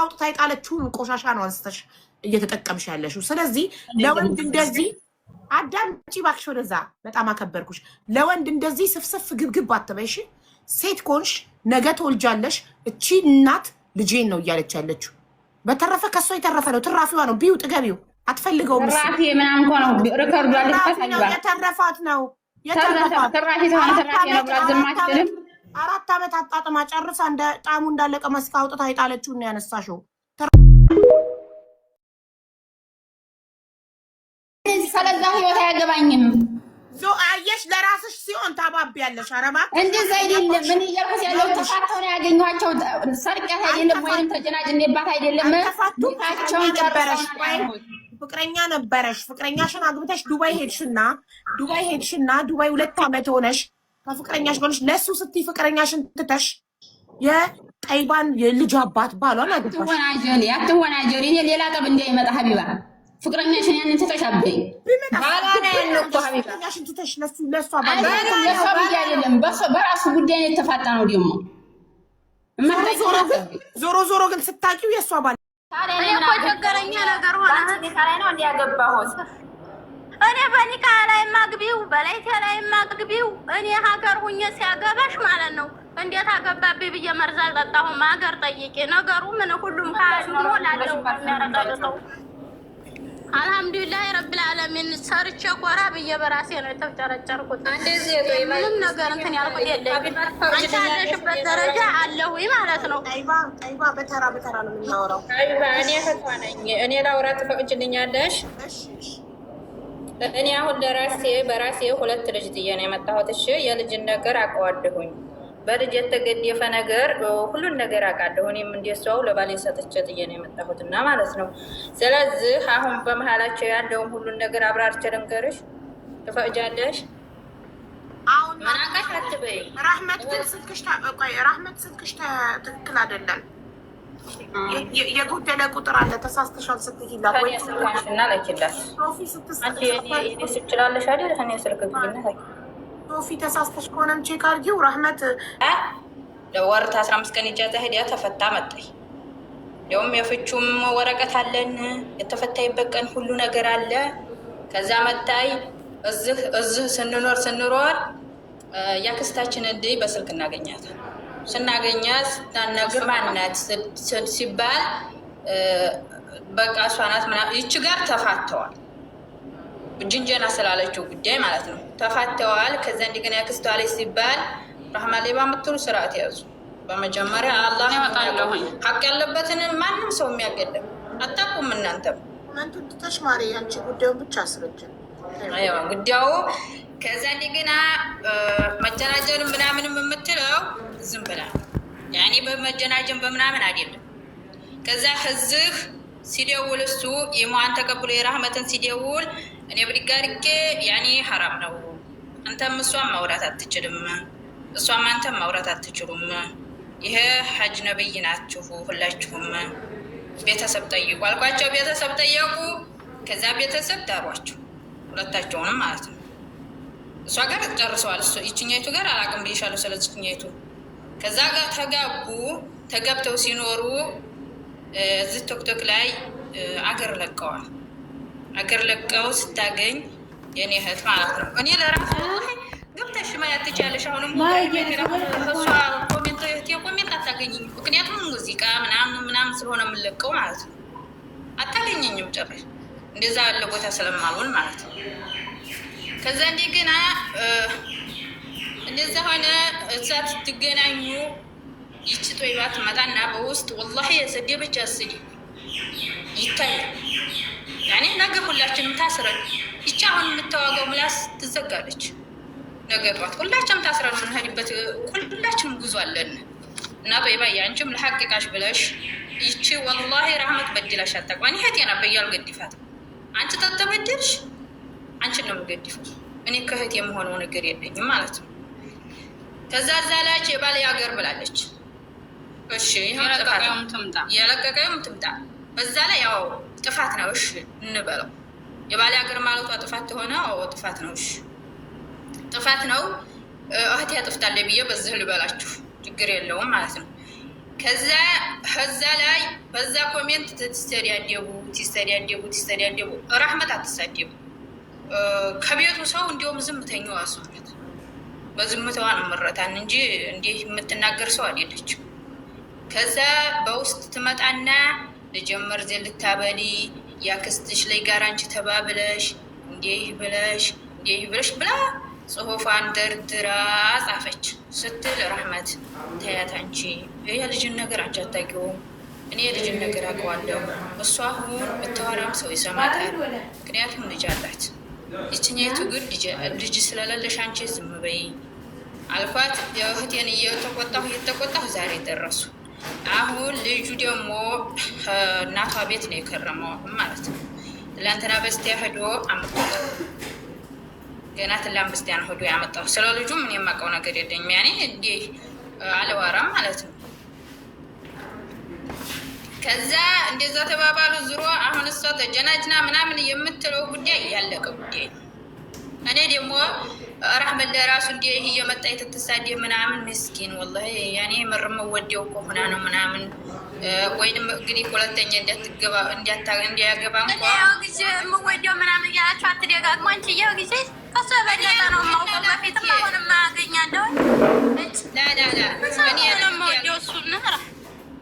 አውጥታ የጣለችውን ቆሻሻ ነው አንስተሽ እየተጠቀምሽ ያለሽው። ስለዚህ ለወንድ እንደዚህ አዳምጪ እባክሽ፣ ወደዛ በጣም አከበርኩሽ። ለወንድ እንደዚህ ስፍስፍ ግብግብ አትበይሽ። ሴት ኮንሽ ነገ ትወልጃለሽ። እቺ እናት ልጄን ነው እያለች ያለችው። በተረፈ ከሷ የተረፈ ነው፣ ትራፊዋ ነው። ቢው ጥገቢው አትፈልገውም። ራፊ ምናምን እኮ ነው ሪከርዱ አለ የተረፋት ነው ተራፊ ነው ብላዝማችንም 4 ዓመት አጣጥማ ጨርሳ እንደ ጣሙ እንዳለቀ መስካ አውጥታ የጣለችውን ነው ያነሳሽው። ስለዛ ህይወት አያገባኝም። አየሽ ለራስሽ ሲሆን ታባቢያለሽ። አረባ እንደዛ አይደለም። ምን እያልኩት ያለው ተፋተው ነው ያገኘኋቸው። ሰርቀት አይደለም ወይንም ተጀናጅኔባት አይደለም። ታቸውን ጨበረሽ ፍቅረኛ ነበረሽ። ፍቅረኛሽን አግብተሽ ዱባይ ሄድሽና ዱባይ 2 ዓመት ሆነሽ ከፍቅረኛሽ ጋር ለሱ ስትይ ፍቅረኛሽን ትተሽ የጠይባን የልጅ አባት ባሏን አግብተሽ አትወናጀሪ። እኔ ሌላ ጠብ እንዳይመጣ ሀቢባ ፍቅረኛሽን ያንን ተተሻበይ ባላና ያንኩ ሀቢባ ፍቅረኛሽን ትተሽ ለሱ አይደለም በራሱ ጉዳይ ነው የተፋጣ ነው። ደግሞ ዞሮ ግን ስታቂው የሷ ባል እኔ እኮ ቸገረኛ ነገር ሆነ። ላይ ነው እንዲያገባሁት እኔ በኒካ ላይ ማግቢው በላይቴ ላይ ማግቢው እኔ ሀገር ሁኜ ሲያገባሽ ማለት ነው። እንዴት አገባብኝ ብዬ መርዛ ጠጣሁ። ሀገር ጠይቄ ነገሩ ምን ሁሉም ካድሞ ላለው ያረጋግጠው። አልሐምዱሊላህ ረብል ዓለሚን ሰርቼ ኮራ ብዬ በራሴ ነው የተጨረጨርኩት። እንደዚህ ምንም ነገር እንትን ያልኩት የለኝም። አንቺ ያለሽበት ደረጃ አለሁኝ ማለት ነው። ጠይባ በተራ ነው የምናወራው። ጠይባ እኔ እህቷ ነኝ። እኔ ላውራ ትፈቅጂልኛለሽ? እኔ አሁን በራሴ 2 ልጅ ጥዬ ነው የመጣሁት። እሺ የልጅን ነገር አውቀዋለሁኝ። በልጅ የተገደፈ ነገር ሁሉን ነገር አውቃለሁ። እኔም እንደሷው ለባሌ ሰጥቼ ጥዬ ነው የመጣሁት እና ማለት ነው። ስለዚህ አሁን በመሀላቸው ያለውን ሁሉን ነገር አብራርቼ ልንገርሽ። ትፈቅጃለሽ? አሁን መናቃሽ አትበይ። ራህመት ግን ስልክሽ ትክክል አይደለም። የጎደለ ቁጥር አለ። ተሳስተሻል ስትይላት ወይ እና ለኪላት አንቺ እኔ ስችላለሽ አይደል? እኔ ስልክ ግንነት ሶፊ ተሳስተሽ ከሆነም ቼክ አድርጊው። ራህመት ለወርት 15 ቀን ኢጃዛ ሄዳ ተፈታ መጣይ። ያውም የፍቹም ወረቀት አለን የተፈታይበት ቀን ሁሉ ነገር አለ። ከዛ መጣይ እዚህ ስንኖር ያክስታችን እንዲህ በስልክ እናገኛታል። ስናገኛት ስታነግር ማናት ሲባል በቃ እሷ ናት ምናምን። ይቺ ጋር ተፋተዋል። ጅንጀና ስላለችው ጉዳይ ማለት ነው ተፋተዋል። ከዛ እንደገና ያክስቷ ላይ ሲባል ረህማ ሌባ የምትሉ ስርዓት ያዙ። በመጀመሪያ አላህ ሀቅ ያለበትን ማንም ሰው የሚያገለም አታውቁም እናንተም እናንተን ተሽማሪ አንቺ ጉዳዩን ብቻ አስረጅን ጉዳዩ። ከዛ እንደገና መጀናጀን ምናምንም የምትለው ዝም ብላ ያኔ በመጀናጀን በምናምን አይደለም። ከዛ ህዝህ ሲደውል እሱ የሟን ተቀብሎ የራህመትን ሲደውል እኔ ብድግ አድርጌ ያኔ ሐራም ነው፣ አንተም እሷም ማውራት አትችልም፣ እሷም አንተም ማውራት አትችሉም፣ ይሄ ሐጅ ነብይ ናችሁ ሁላችሁም፣ ቤተሰብ ጠይቁ አልኳቸው። ቤተሰብ ጠየቁ። ከዛ ቤተሰብ ዳሯቸው ሁለታቸውንም ማለት ነው። እሷ ጋር ጨርሰዋል። ይችኛይቱ ጋር አላቅም ብዬሻለሁ። ስለዚህ ይችኛይቱ ከዛ ጋር ተጋቡ። ተጋብተው ሲኖሩ እዚህ ቶክቶክ ላይ አገር ለቀዋል። አገር ለቀው ስታገኝ የኔ እህት ማለት ነው። እኔ ለራሱ ገብተሽ ማየት ትችያለሽ። አሁንም እሷ ኮሜንት አታገኝም። ምክንያቱም ሙዚቃ ምናምን ስለሆነ የምንለቀው ማለት ነው። አታገኘኝም ጭራሽ እንደዛ ያለ ቦታ ስለማልሆን ማለት ነው። ከዛ እንደገና እንደዛ ሆነ። እዛ ትገናኙ ይቺ ጦይባ ትመጣና በውስጥ ወላሂ የሰደበች አስዲ ይታያል። ያኔ ነገ ሁላችንም ታስረን ይቺ አሁን የምታዋጋው ምላስ ትዘጋለች። ነገ ጧት ሁላችንም ታስረን የምንሄድበት ሁላችንም ጉዞ አለን እና ጦይባ ያንቺም ለሐቂቃሽ ብለሽ ይቺ ወላሂ ራህመት በድላሽ አታውቅም። እህቴ ናት በያል ገድፋት። አንቺ ተተበደልሽ አንቺን ነው የምገድፈው። እኔ ከእህት የምሆነው ነገር የለኝም ማለት ነው። ከዛ ዛላች የባሌ ሀገር ብላለች። እሺ የለቀቀውም ትምጣ። በዛ ላይ ያው ጥፋት ነው። እሺ እንበለው የባሌ ሀገር ማለቷ ጥፋት ሆነ። ጥፋት ነው። እሺ ጥፋት ነው። እህቴ ያጥፍታለች ብዬ በዚህ ልበላችሁ ችግር የለውም ማለት ነው። ከዛ ላይ በዛ ኮሜንት ትስተዳደቡ ረህመት አትሳደቡ። ከቤቱ ሰው እንዲሁም ዝምተኛዋ ሰው ናት። በዝምታዋ ነው ምረታን እንጂ እንዲህ የምትናገር ሰው አይደለችም። ከዛ በውስጥ ትመጣና ልጀመር ልታበሊ ያክስትሽ ላይ ጋር አንቺ ተባብለሽ እንዲህ ብለሽ ብላ ጽሁፏን ደርድራ ጻፈች። ስትል ረህመት ተያት፣ አንቺ የልጅን ነገር አንቺ አታውቂውም፣ እኔ የልጅን ነገር አውቀዋለሁ። እሷ አሁን ብታወራም ሰው ይሰማታል፣ ምክንያቱም ልጅ አላት። ይችኛይቱ ግን ልጅ ስለሌለሽ አንቺ ዝም በይ አልኳት። የእህቴን እየተቆጣሁ ዛሬ ደረሱ። አሁን ልጁ ደግሞ እናቷ ቤት ነው የከረመው ማለት ነው። ትላንትና በስቲያ ሄዶ አመጣው። ገና ትላንት በስቲያ ነው ሄዶ ያመጣው። ስለ ልጁ ምን የማውቀው ነገር የለኝም። ያኔ እንዲህ አልዋራም ማለት ነው። ከዛ እንደዛ ተባባሉ። ዙሮ አሁን እሷ ተጀናጅና ምናምን የምትለው ጉዳይ ያለቀ ጉዳይ። እኔ ደግሞ ረህመት ለራሱ እንዲህ እየመጣ የተተሳደ ምናምን ምስኪን ወላሂ ያኔ ምርም ወዲያው እኮ ሆና ነው ምናምን ወይንም እንግዲህ ሁለተኛ እንዲያገባ እንኳ ጊዜ የምወደው ምናምን እያላችሁ አትደጋግሙ። አንቺ ይኸው ጊዜ ከሱ የበለጠ ነው የማውቀው። በፊትም አሁንም አገኛለሁ። እኔ ነው የምወደው እሱን።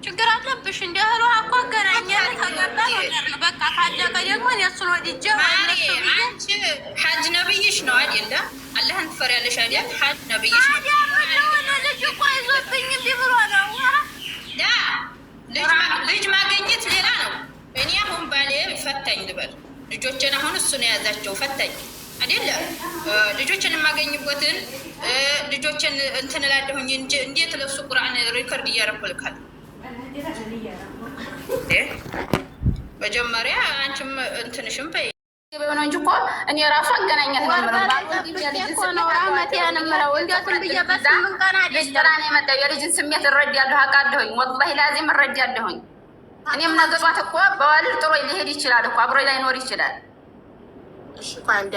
ችግር አለብሽ እንደ እህሉ እኮ አገናኘን ተገባ ነገር ነው። በቃ ካለቀ ደግሞ እሱን ወድጄ አንቺ ሐጅ ነብይሽ ነው አይደለ? አላህን ትፈሪያለሽ አይደል? ሐጅ ነብይሽ ነው። ልጅ እኮ ይዞብኝ እንዲህ ብሎ ነው። ልጅ ማገኘት ሌላ ነው። እኔ አሁን ባሌ ፈታኝ ልበል፣ ልጆችን አሁን እሱ ነው የያዛቸው ፈታኝ አይደለ? ልጆችን የማገኝበትን ልጆችን እንትን እላለሁኝ እንጂ እንዴት ለሱ ቁርአን ሪከርድ እያደረኩ ልካለሁ። መጀመሪያ አንቺም እንትንሽም በይ ነው እንጂ እኮ እኔ ራሱ አገናኛት ነው የመጣው። የልጅን ስሜት እረዳለሁ፣ አውቃለሁኝ። ወላሂ ላዚም እረዳለሁኝ። እኔም ነገጧት እኮ በዋልል ጥሮ ሊሄድ ይችላል እኮ አብሮ ላይኖር ይችላል።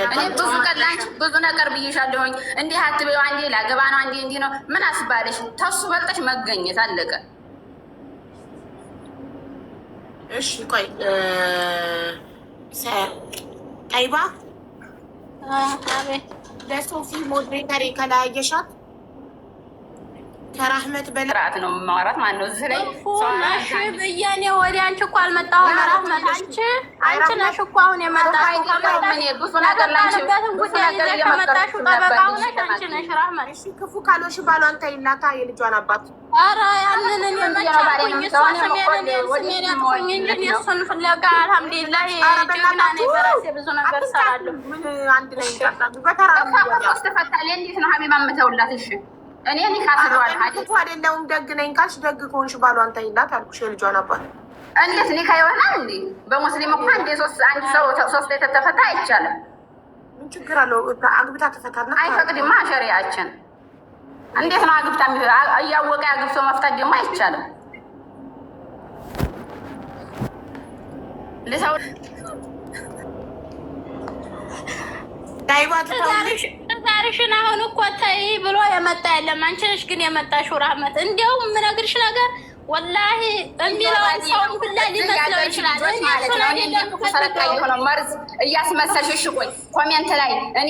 እኔ ብዙ ቀን ላንቺ ብዙ ነገር ብዬሻለሁኝ። እንዲህ አትበይው፣ አንዴ ላገባ ነው፣ አንዴ እንዲህ ነው። ምን አስባለሽ? ተሱ በልጠሽ መገኘት አለቀ። እሺ ቆይ ጠይባ ለሶፊ ሞዴሬተር ከላየሻት ከራህመት በላት ነው ማውራት ማለት ነው። እዚህ ላይ ፎናሽ በያኔ ወዲ አንቺ እኮ አልመጣሁም። ራህመት አንቺ ነሽ እኮ አሁን የመጣሽው። ብዙ ነገር ላንቺ ከመጣሽው ጠበቃው ነሽ አንቺ ነሽ ራህመት። እሺ ክፉ ካልሆንሽ ባሏን ተይላታ የልጇን አባት። ኧረ ያንን እኔ መቻልኩኝ እሷ ስሜን ያጥፉኝ እንጂ እሱን ፍለጋ አልሐምዱሊላህ ጀግና ነኝ። በራሴ ብዙ ነገር እሰራለሁ። ምን አንድ ላይ እንጣጣሉ በተራ ተፈታለ። እንዴት ነው ሀቢባ የምተውላት? እሺ እኔ ሊካስረዋል ሀዲቱ አይደለም። ደግ ነኝ ካልሽ ደግ ከሆንሽ ባሏን ተይላት አልኩሽ። የልጇን አባት እንዴት ሊካ ይሆናል እንዴ? በሙስሊም እኮ አንድ ሰው ሶስት የተተፈታ አይቻልም። ምን ችግር አለው? አግብታ ተፈታና አይፈቅድማ ሸሪዓችን። እንዴት ነው አግብታ እያወቀ አግብቶ መፍታት ደግሞ አይቻልም። ለሰው ዛሬሽን አሁን እኮ ተይ ብሎ የመጣ የለም። አንቺ ነሽ ግን የመጣሽው ራህመት። እንዲያውም የምነግርሽ ነገር ወላሂ የሚለውን ሰውም ሁላ ሊመስለው ይችላል። መርዝ እያስመሰልሽ ቆይ ኮሜንት ላይ እኔ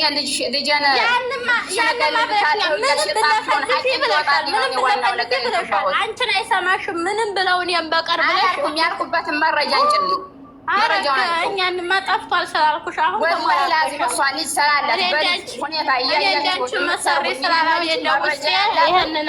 ልጄን አንቺን አይሰማሽም ምንም ብለው እኔም በቀር ብለሽ ያልኩበትን መረጃ አንጭልኝ። እኛንማ ጠፍቷል ስላልኩሽ አሁን መሰሪ ስላላየለው ውስጥ ይህንን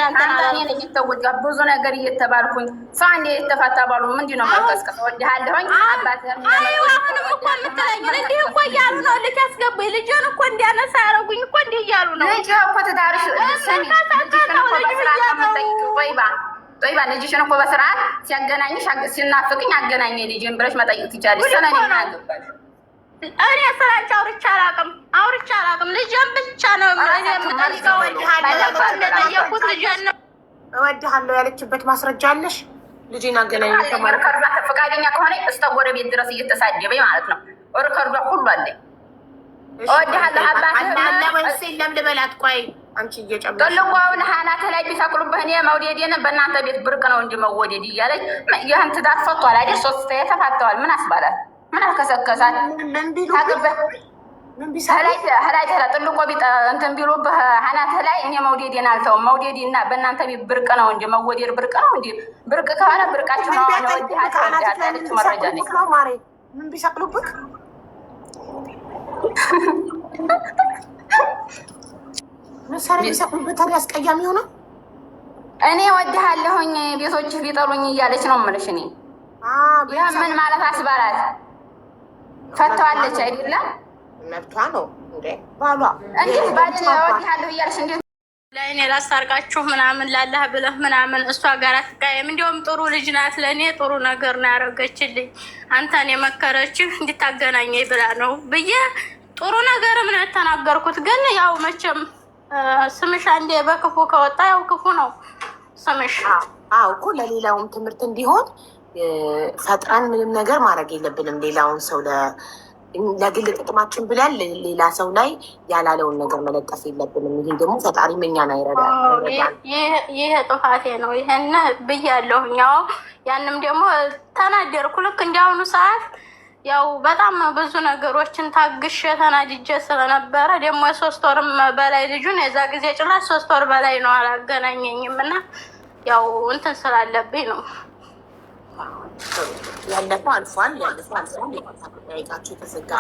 ብዙ ነገር እየተባልኩኝ ሰው አንዴ የተፋታ ባሉ ምንድን ነው መቀስቀስ ወድሃለሁኝ። አባትህም አሁንም እኮ የምትለኝን እንዲህ እኮ እያሉ ነው። ልጅ አስገቡኝ ልጅን እኮ እንዲያነሳ ያደረጉኝ እኮ እንዲህ እያሉ ነው። ልጅ እኮ ትዳርሽ ጦይባ ልጅሽን እኮ በስርዓት ሲያገናኝሽ ሲናፍቅኝ አገናኘ ልጅን ብለሽ መጠየቅ ትቻለሽ። ስለኔ ምን አገባሽ? እኔ ስራች አውርቼ አላውቅም። ልጅን ብቻ ነው የምጠይቀው። እንደጠየኩት ልጅን ነው እወድሃለሁ ያለችበት ማስረጃ አለሽ? ልጅን አገናኝ ሪከርዷ ፈቃደኛ ከሆነ እስከ ጎረቤት ድረስ እየተሳደበኝ ማለት ነው። ሪከርዷ ሁሉ አለኝ። እወድሃለሁ አባትህ ወይስ የለም ልበላት? ቆይ አንቺ እየጨመርሽ ጥልቋውን ሀናተ ላይ ቢሰቅሉብህ እኔ መውደዴን በእናንተ ቤት ብርቅ ነው እንጂ መወደድ እያለች ይህን ትዳር ፈቷል አይደል? 3 ተፋተዋል። ምን አስባላት? ምን አልከሰከሳት? ሀላይ ጥልቆ እንትን ቢሉብህ ሀናተ ላይ እኔ መውደዴን አልተውም። መውደድ እና በእናንተ ቤት ብርቅ ነው እንጂ መወደድ ብርቅ ነው እንጂ ብርቅ ከሆነ ብርቃችሁ ነው። ወዲያለች መረጃ ማሬ ምን ቢሰቅሉብህ መሳሪያ ቢሰቅሉብህ ታዲያ አስቀያሚ ሆነ። እኔ ወድሃለሁኝ ቤቶች ቢጠሩኝ እያለች ነው የምልሽ። እኔ ምን ማለት አስባላት? ፈተዋለች አይደለም መብቷ ነው እንዴ ባሏ እንዴት ባል ወድሃለሁ እያለች እንዴት ለእኔ ላስታርቃችሁ ምናምን ላላህ ብለህ ምናምን እሷ ጋር አትቃየም። እንዲያውም ጥሩ ልጅ ናት። ለእኔ ጥሩ ነገር ነው ያደረገችልኝ። አንተን የመከረችህ እንድታገናኘኝ ብላ ነው ብዬ ጥሩ ነገር ምን ተናገርኩት። ግን ያው መቼም ስምሽ አንዴ በክፉ ከወጣ ያው ክፉ ነው ስምሽ። አዎ እኮ ለሌላውም ትምህርት እንዲሆን ፈጥረን ምንም ነገር ማድረግ የለብንም። ሌላውን ሰው ለግል ጥቅማችን ብለን ሌላ ሰው ላይ ያላለውን ነገር መለጠፍ የለብንም። ይሄ ደግሞ ፈጣሪ እኛን አይረዳም። ይሄ ጥፋቴ ነው። ይሄን ብያለሁኝ። ያው ያንም ደግሞ ተናደርኩ። ልክ እንዲያውኑ ሰዓት ያው በጣም ብዙ ነገሮችን ታግሼ ተናድጄ ስለነበረ ደግሞ 3 ወርም በላይ ልጁን የዛ ጊዜ ጭራሽ 3 ወር በላይ ነው አላገናኘኝም እና ያው እንትን ስላለብኝ ነው። ያለፈው አልፏል።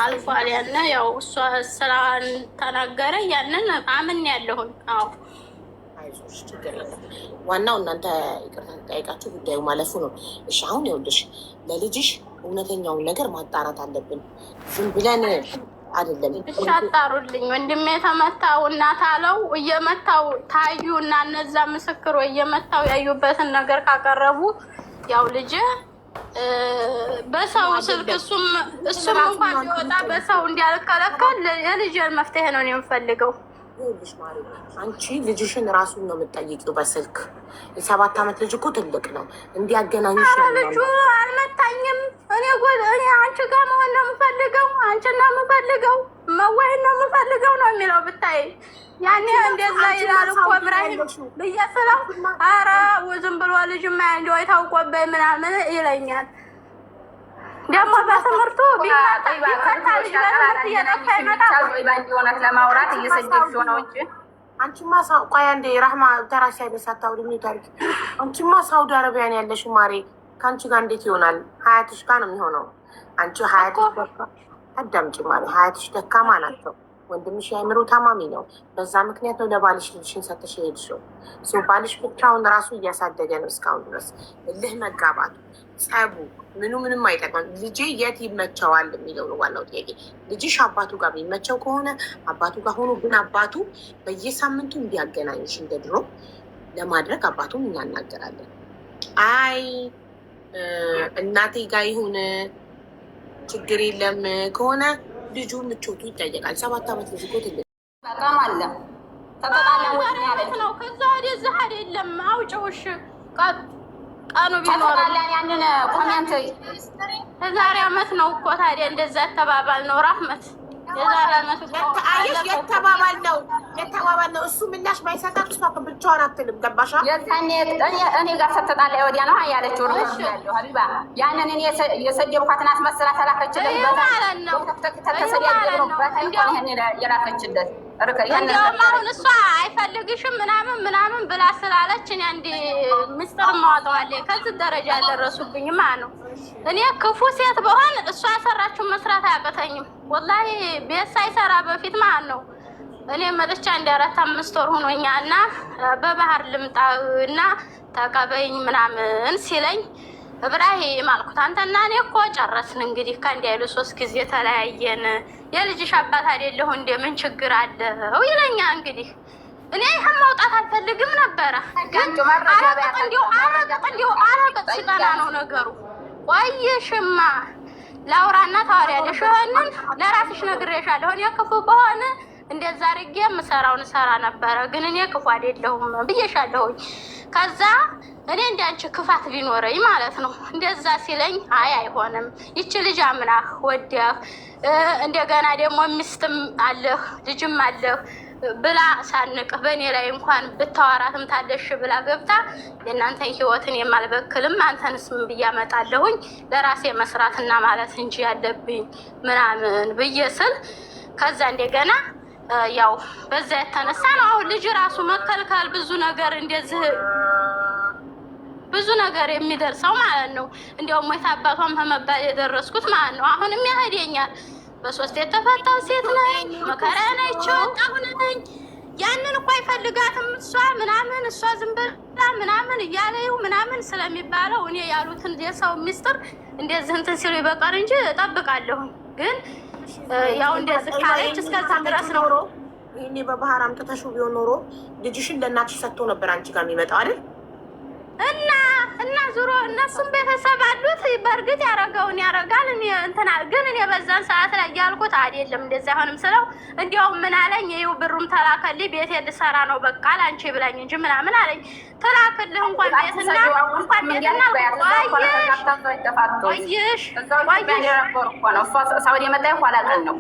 አልፏል። ያነ ያው እሷ ስራን ተናገረ። ያንን አምን ያለሁን። አዎ አይዞሽ፣ ችግር የለም። ዋናው እናንተ ይቅርታ ጠይቃችሁ ጉዳዩ ማለፉ ነው። እሺ አሁን ይኸውልሽ ለልጅሽ እውነተኛውን ነገር ማጣራት አለብን። ዝም ብለን አይደለም። እሺ አጣሩልኝ። ወንድሜ የተመታው እናት አለው እየመታው ታዩ እና እነዛ ምስክሮ እየመታው ያዩበትን ነገር ካቀረቡ ያው ልጅ በሰው ስልክ እሱም እንኳን ቢወጣ በሰው እንዲያልከለከል የልጅን መፍትሄ ነው የምፈልገው። ይኸውልሽ ማሪ አንቺ ልጅሽን ራሱን ነው የምትጠይቂው በስልክ። የ7 ዓመት ልጅ እኮ ትልቅ ነው። እንዲያገናኝሽ ልጁ አልመታኝም። እኔ አንቺ ጋር መሆን ነው የምፈልገው፣ አንቺን ነው የምፈልገው፣ መዋሄድ ነው የምፈልገው ነው የሚለው ብታይ። ያኔ እንደዛ ይላል እኮ እብራሂም ብዬ ስለው ኧረ ዝም ብሎ ልጅማ እንዲያው የታውቆበኝ ምናምን ይለኛል። ደግሞ በትምህርቱ ቢመጣ ልጅ በትምህርት እየጠፋ ይመጣል። ሆነት ለማውራት እየሰደችው ነው እንጂ አንቺማ ቆይ አንዴ ራህማ ተራሲ አይበሳታው ልኝ ታሪክ አንቺማ ሳውዲ አረቢያ ነው ያለሽው ማሬ። ከአንቺ ጋር እንዴት ይሆናል? ሀያትሽ ጋር ነው የሚሆነው። አንቺ ሀያትሽ አዳምጪ ማሬ፣ ሀያትሽ ደካማ ናቸው። ወንድምሽ የአእምሮ ታማሚ ነው። በዛ ምክንያት ነው ለባልሽ ልጅሽን ሰጥሽ የሄድሽው። ባልሽ ብቻውን ራሱ እያሳደገ ነው እስካሁን ድረስ። እልህ መጋባቱ፣ ጸቡ፣ ምንም አይጠቅም። ልጄ የት ይመቸዋል የሚለው ነው ዋናው ጥያቄ። ልጅሽ አባቱ ጋር የሚመቸው ከሆነ አባቱ ጋር ሆኖ ግን አባቱ በየሳምንቱ እንዲያገናኝሽ እንደ ድሮ ለማድረግ አባቱን እናናገራለን። አይ እናቴ ጋር ይሁን ችግር የለም ከሆነ ልጁ ምቾቱ ይጠየቃል። 7 ዓመት ልጅ እኮ ትልቅ በጣም አለ ነው። ከዛ ወደዚህ አይደለም አውጪውሽ ቀኑ ቢኖር ያንን ኮሜንት የዛሬ ዓመት ነው እኮ ታዲያ እንደዛ ተባባል ነው ራህመት። የዛሬ ዓመት የተባባል ነው እሱ ምላሽ ባይሰጣት እሷ ብቻዋን አትልም። ገባሻ? እኔ ጋር ስትጣላ ወዲያ ነው ያለችው ነው ያለው ሀቢባ። ያንን እኔ የሰደብኳትን አስመስላ ተላከችለት ማለት ነው። የላከችለት እንዲያውም አሁን እሷ አይፈልግሽም ምናምን ብላ ስላለች እኔ አንድ ምስጢር ማዋጠዋለሁ። ከዚህ ደረጃ ያደረሱብኝ ማለት ነው። እኔ ክፉ ሴት በሆን እሷ ያሰራችውን መስራት አያቅተኝም። ወላሂ ቤት ሳይሰራ በፊት ማለት ነው። እኔ መጥቻ እንደ 4-5 ወር ሆኖኛል እና በባህር ልምጣ እና ተቀበይኝ ምናምን ሲለኝ እብራሂም አልኩት አንተና እኔ እኮ ጨረስን እንግዲህ ከአንድ አይሉ 3 ጊዜ ተለያየን። የልጅሽ አባት አይደለሁ እንደ ምን ችግር አለው ይለኛል። እንግዲህ እኔ ይህን መውጣት አልፈልግም ነበረ፣ ግን አረቅጥ ሲጠና ነው ነገሩ። ቆይሽማ ላውራና ታወሪያለሽ። ይሆንን ለራስሽ ነግሬሻለሁ። እኔ ክፉ በሆነ እንደዛ አድርጌ የምሰራውን እሰራ ነበረ፣ ግን እኔ ክፉ አይደለሁም ብዬሻለሁኝ። ከዛ እኔ እንዳንቺ ክፋት ቢኖረኝ ማለት ነው እንደዛ ሲለኝ አይሆንም፣ ይቺ ልጅ አምናህ ወዲያህ እንደገና ደግሞ ሚስትም አለህ ልጅም አለህ ብላ ሳንቅህ በእኔ ላይ እንኳን ብታወራትም ታደሽ ብላ ገብታ የእናንተን ህይወትን የማልበክልም አንተንስ ምን ብዬ አመጣለሁኝ ለራሴ መስራትና ማለት እንጂ ያለብኝ ምናምን ብዬ ስል ከዛ እንደገና ያው በዛ የተነሳ ነው አሁን ልጅ ራሱ መከልከል ብዙ ነገር እንደዚህ ብዙ ነገር የሚደርሰው ማለት ነው። እንዲያውም ወይ አባቷም ከመባል የደረስኩት ማለት ነው። አሁንም ያሄደኛል በሶስት የተፈታው ሴት ነኝ መከራዬን አይቼ ወጣሁ ነኝ። ያንን እኮ አይፈልጋትም እሷ ምናምን እሷ ዝም ብላ ምናምን እያለዩ ምናምን ስለሚባለው እኔ ያሉትን የሰው ሚስጥር እንደዚህ እንትን ሲሉ ይበቃር እንጂ እጠብቃለሁ። ግን ያው እንደዚህ ካለች እስከዛ ድረስ ነው። ይሄኔ በባህር አምጥተሽው ቢሆን ኖሮ ልጅሽን ለእናትሽ ሰጥቶ ነበር አንቺ ጋር የሚመጣው አይደል? እና ዙሮ እነሱም ቤተሰብ አሉት። በእርግጥ ያረገውን ያረጋል። እንትና ግን እኔ በዛን ሰዓት ላይ ያልኩት አይደለም እንደዚህ አይሆንም ስለው እንዲያውም ምን አለኝ፣ ይኸው ብሩም ተላከልኝ ቤት ልሰራ ነው በቃ ላንቺ ብላኝ እንጂ ምናምን አለኝ። ተላክልህ እንኳን ቤትና ቆይሽ ሳውዲ የመጣ ኋላ ቀን ነው።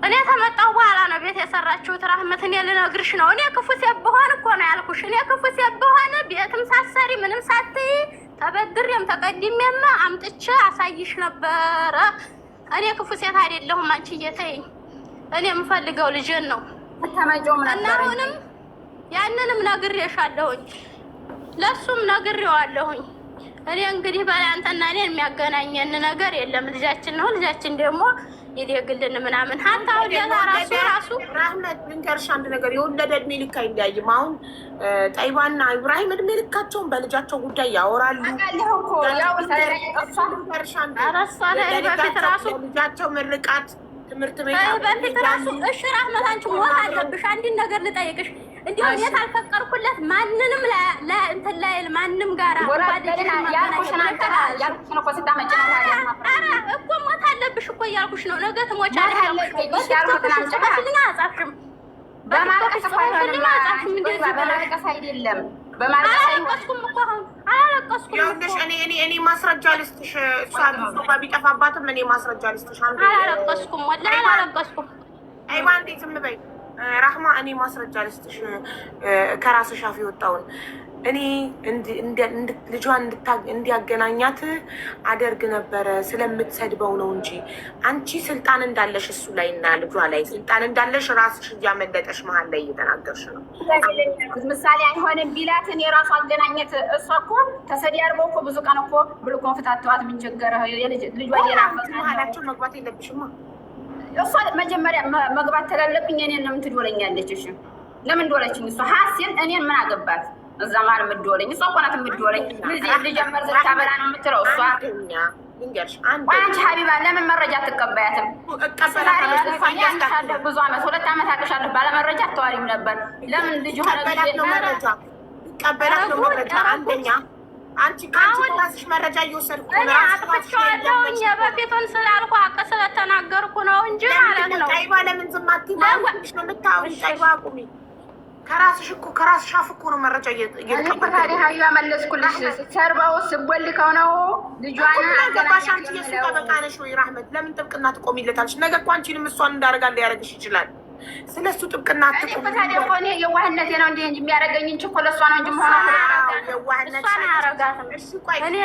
እኔ ተመጣሁ በኋላ ነው ቤት የሰራችሁት። ራህመት እኔ ልነግርሽ ነው። እኔ ክፉ ሴት ብሆን እኮ ነው ያልኩሽ። እኔ ክፉ ሴት ብሆን ቤትም ሳትሰሪ ምንም ሳትይ ተበድሬም ተቀድሜም አምጥቼ አሳይሽ ነበረ። እኔ ክፉ ሴት አይደለሁም። አንቺ እየተይኝ እኔ የምፈልገው ልጅን ነው እና አሁንም ያንንም ነግሬሻለሁኝ፣ ለሱም ነግሬዋለሁኝ። እኔ እንግዲህ በላይ አንተና እኔን የሚያገናኘን ነገር የለም። ልጃችን ነው። ልጃችን ደግሞ ይደግልን ምናምን ሀታ ወዲያ ራሱ ራህመት ልንገርሽ አንድ ነገር፣ የወለደ እድሜ ልክ አይለያይም። አሁን ጠይባና ኢብራሂም እድሜ ልካቸውን በልጃቸው ጉዳይ ያወራሉ። ልጃቸው ምርቃት ትምህርት ቤት በፊት ራሱ እሺ ራህመት አንቺ ሞት አለብሽ። አንድን ነገር ልጠይቅሽ እንዲሁ እኔ አልፈቀርኩለት ማንንም እንትን ላይ ማንም ጋር እኮ ሞት አለብሽ እኮ እያልኩሽ ነው። ነገ ትሞቻለሽ። አጻፍሽም በማለቀስ አይደለም አላለቀስኩም እኮ አሁን አላለቀስኩም። እኔ ማስረጃ ልስጥሽ። እሷ ጋር ቢጠፋባትም እኔ ማስረጃ ልስጥሽ። አላለቀስኩም ወላሂ አላለቀስኩም። አይዋ እንዴት ዝም በይ ራህማ፣ እኔ ማስረጃ ልስጥሽ ከራስሽ አፍ የወጣውን እኔ ልጇን እንዲያገናኛት አደርግ ነበረ። ስለምትሰድበው ነው እንጂ አንቺ ስልጣን እንዳለሽ እሱ ላይ እና ልጇ ላይ ስልጣን እንዳለሽ ራስሽ እያመለጠሽ መሀል ላይ እየተናገርሽ ነው። ምሳሌ አይሆንም ቢላት እኔ ራሱ አገናኘት። እሷ እኮ ተሰዲያርበው እኮ ብዙ ቀን እኮ ብሎ ኮንፍታተዋት ምን ቸገረ? ልጇ መሀላቸው መግባት የለብሽማ። እሷ መጀመሪያ መግባት ተላለብኝ። እኔን ለምን ትዶለኛለች? እሺ ለምን ዶለችኝ? እሷ ሀሲል እኔን ምን አገባት? እዛ ማር የምትዶለኝ እሷ እኮ ናት የምትዶለኝ። ልጅ መርዘታ በላ ነው የምትለው እሷ። አንቺ ሀቢባ ለምን መረጃ አትቀበያትም? ብዙ አመት 2 አመት አቅሻለሁ ባለመረጃ አተዋሪም ነበር። ለምን ልጅ ሆነ መረጃ ይቀበላት ነው መረጃ አንደኛ አንቺ ከራስሽ መረጃ እየወሰድኩ ነው። አጥፍቼዋለሁኝ በፊቱን ስላልኩ ሀቅ ስለተናገርኩ ነው እንጂ ማለት ነው። ጠይባ ለምን ዝም አትይም? ነው የምታወሪው? ጠይባ አቁሚ። ከራስሽ እኮ ከራስሽ አፍ እኮ ነው መረጃ ታዲያ ሀያ መለስኩልሽ። ሰርባው ስቦልከው ነው ልጇን ገባሽ? አንቺ የሱ ጠበቃ ነሽ ወይ ራህመት? ለምን ጥብቅና ትቆሚለታለሽ? ነገ እኮ አንቺንም እሷን እንዳደርጋ ሊያደርግሽ ይችላል። ስለሱ ጥብቅና አትቆሚ። ታዲያ እኮ እኔ የዋህነቴ ነው እንጂ የሚያደርገኝ እንጂ እኮ ለእሷ ነው እንጂ የዋህነት አያረጋትም። እኔ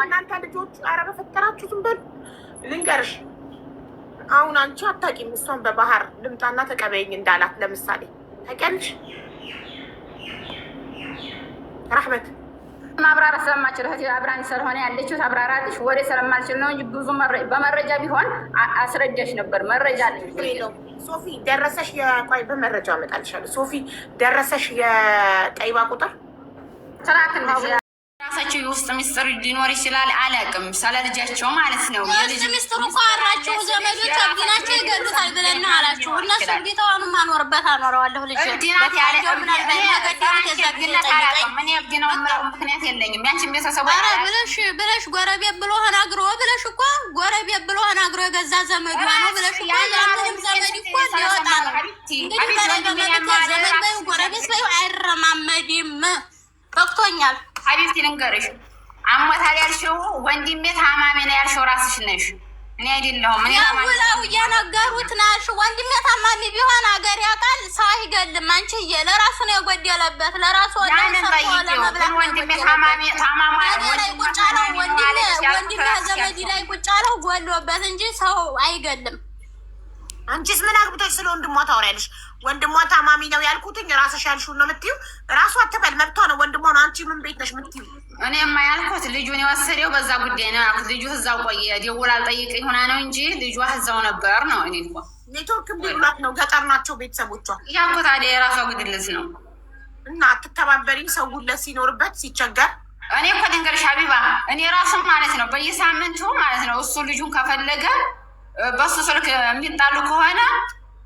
እናንተ ልጆች ኧረ በፈጠራችሁ ዝም በሉ። ልንገርሽ አሁን አንቺ አታውቂም። እሷን በባህር ልምጣና ተቀበይኝ እንዳላት ለምሳሌ ታውቂያለሽ ራህመት? ማብራራት ስለማልችል እህቴ አብራኝ ስለሆነ ያለችው ታብራራለሽ። ወደ ስለማልችል ነው እንጂ ብዙ በመረጃ ቢሆን አስረዳሽ ነበር። መረጃ አለኝ። ሶፊ ደረሰሽ? የቆይ በመረጃ አመጣልሻለሁ። ሶፊ ደረሰሽ የጠይባ ቁጥር ትላክልሽ። ራሳቸው የውስጥ ሚስጥር ሊኖር ይችላል። አላውቅም ስለ ልጃቸው ማለት ነው። የልጅ ሚስጥሩ እኮ አራችሁ ዘመዶች አብዲናቸው ይገሉታል ብለን ነው አላችሁ። እነሱ ቢተዋኑ ማኖርበት አኖረዋለሁ ልጅ እኔ እብድ ነው የምለው ምክንያት የለኝም። ያንቺን ቤተሰቡ ብለሽ ጎረቤት ብሎ ተናግሮ ብለሽ እኮ ጎረቤት ብሎ ተናግሮ የገዛ ዘመዷ ነው ብለሽ እኮ ያንንም ዘመድ እኮ ሊወጣ ነው። እንግዲህ ዘመድ በይው ጎረቤት በይው አይረማመድም። በቅቶኛል። ሀቢብቲ ልንገርሽ፣ አሞታል ያልሽው ወንድሜ ታማሚ ነው ያልሽው ራስሽ ነሽ። እኔ አይደለሁም። እኔ ያውላው እየነገሩት ናሽ ወንድሜ ታማሚ ቢሆን አገር ያውቃል። ሰው አይገልም። አንቺዬ ለራሱ ነው የጎደለበት ለራሱ ወንድሜ ታማሚ ላይ ቁጭ አለው ወንድሜ ዘመድ ላይ ቁጭ አለው ጎሎበት እንጂ ሰው አይገልም። አንቺስ ምን አግብቶሽ ስለ ወንድሟ ታወሪያለሽ? ወንድሟ ታማሚ ነው ያልኩትኝ ራስሽ ያልሽውን ነው የምትይው። ራሷ አትበል መብቷ ነው። ወንድሟ ነው። አንቺ ምን ቤት ነሽ የምትይው? እኔማ ያልኩት ልጁን የወሰደው በዛ ጉዳይ ነው ያልኩት። ልጁ እዛው ቆየ። ደውላ አልጠይቀኝ ሆና ነው እንጂ ልጇ እዛው ነበር ነው። እኔ እንኳ ኔትወርክ ቢብላት ነው። ገጠር ናቸው ቤተሰቦቿ። ያልኩት ታዲያ የራሷ ግድልስ ነው እና አትተባበሪም። ሰው ጉለት ሲኖርበት ሲቸገር እኔ እኮ ድንገርሽ ሀቢባ እኔ ራሱ ማለት ነው በየሳምንቱ ማለት ነው እሱ ልጁን ከፈለገ በሱ ስልክ የሚጣሉ ከሆነ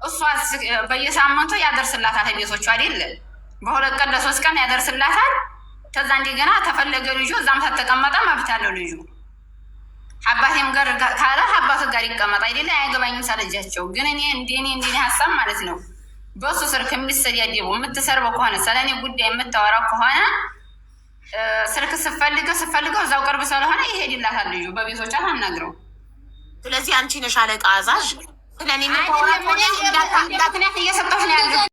እሷ በየሳምንቱ ያደርስላታል። ቤቶቹ አይደለ በሁለት ቀን ለሶስት ቀን ያደርስላታል። ከዛ እንደገና ተፈለገ ልጁ እዛም ተተቀመጠ መብት ያለው ልጁ አባቴም ጋር ካለ አባቱ ጋር ይቀመጥ አይደለ አያገባኝም ሳለጃቸው። ግን እኔ እንደኔ ሀሳብ ማለት ነው በሱ ስልክ የሚሰዳደቡ የምትሰርበው ከሆነ ስለኔ ጉዳይ የምታወራው ከሆነ ስልክ ስፈልገው እዛው ቅርብ ስለሆነ ይሄድላታል ልጁ በቤቶቿ አናግረው። ስለዚህ አንቺ ነሽ አለቃ አዛዥ። ስለኔ ምን ምክንያት እየሰጠሁሽ ነው ያለው